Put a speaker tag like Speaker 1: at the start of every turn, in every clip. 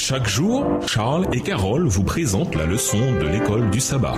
Speaker 1: Chaque jour, Charles et Carole vous présentent la leçon de l'école du sabbat.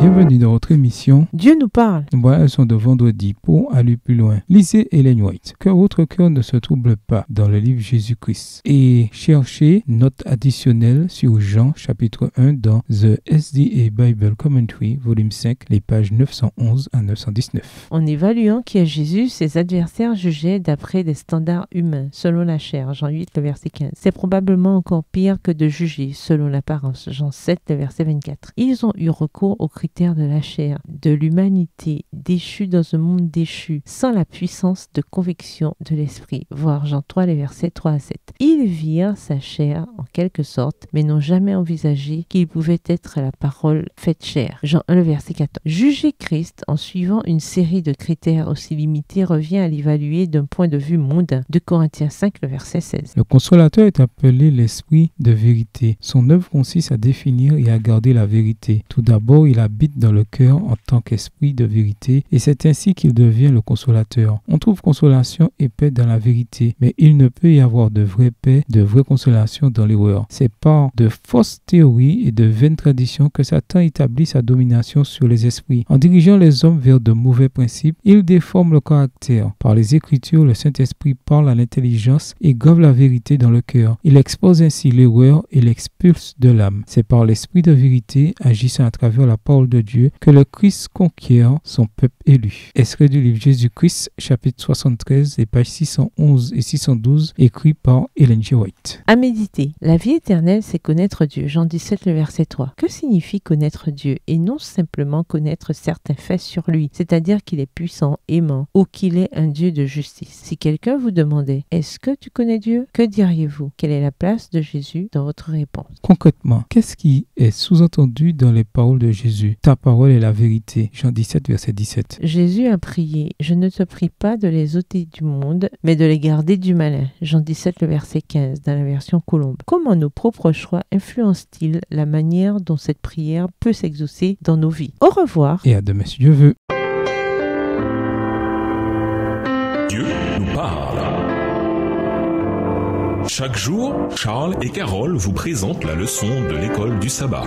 Speaker 2: Bienvenue dans votre émission
Speaker 3: Dieu nous parle.
Speaker 2: Voilà la leçon de vendredi pour aller plus loin. Lisez Ellen White. Que votre cœur ne se trouble pas dans le livre Jésus-Christ. Et cherchez note additionnelle sur Jean chapitre 1 dans The SDA Bible Commentary, volume 5, les pages 911 à 919.
Speaker 3: En évaluant qui est Jésus, ses adversaires jugeaient d'après des standards humains, selon la chair, Jean 8, le verset 15. C'est probablement encore pire que de juger selon l'apparence, Jean 7, le verset 24. Ils ont eu recours aux critères de la chair, de l'humanité déchue dans un monde déchu, sans la puissance de conviction de l'esprit, voir Jean 3, les versets 3 à 7. Ils virent sa chair en quelque sorte, mais n'ont jamais envisagé qu'il pouvait être la parole faite chair, Jean 1, le verset 14. Juger Christ en suivant une série de critères aussi limités revient à l'évaluer d'un point de vue mondain, 2 Corinthiens 5, le verset 16.
Speaker 2: Le consolateur est appelé l'esprit de vérité. Son œuvre consiste à définir et à garder la vérité. Tout d'abord, il habite dans le cœur en tant qu'esprit de vérité et c'est ainsi qu'il devient le consolateur. On trouve consolation et paix dans la vérité, mais il ne peut y avoir de vraie paix, de vraie consolation dans l'erreur. C'est par de fausses théories et de vaines traditions que Satan établit sa domination sur les esprits. En dirigeant les hommes vers de mauvais principes, il déforme le caractère. Par les Écritures, le Saint-Esprit parle à l'intelligence et gove la vérité dans le cœur. Il expose ainsi l'erreur et l'expulse de l'âme. C'est par l'esprit de vérité, agissant à travers la parole de Dieu, que le Christ conquiert son peuple élu. Extrait du livre Jésus-Christ, chapitre 73, les pages 611 et 612, écrit par Ellen G. White.
Speaker 3: À méditer. La vie éternelle, c'est connaître Dieu. Jean 17, le verset 3. Que signifie connaître Dieu et non simplement connaître certains faits sur lui, c'est-à-dire qu'il est puissant, aimant ou qu'il est un Dieu de justice. Si quelqu'un vous demandait « Est-ce que tu connais Dieu ?» Que diriez-vous? Quelle est la place de Jésus dans votre réponse?
Speaker 2: Concrètement, qu'est-ce qui est sous-entendu dans les paroles de Jésus? Ta parole est la vérité. Jean 17, verset 17.
Speaker 3: Jésus a prié « Je ne te prie pas de les ôter du monde, mais de les garder du malin. » Jean 17, le verset 15, dans la version Colombe. Comment nos propres choix influencent-ils la manière dont cette prière peut s'exaucer dans nos vies? Au revoir.
Speaker 2: Et à demain si Dieu veut.
Speaker 1: Dieu nous parle. Chaque jour, Charles et Carole vous présentent la leçon de l'école du sabbat.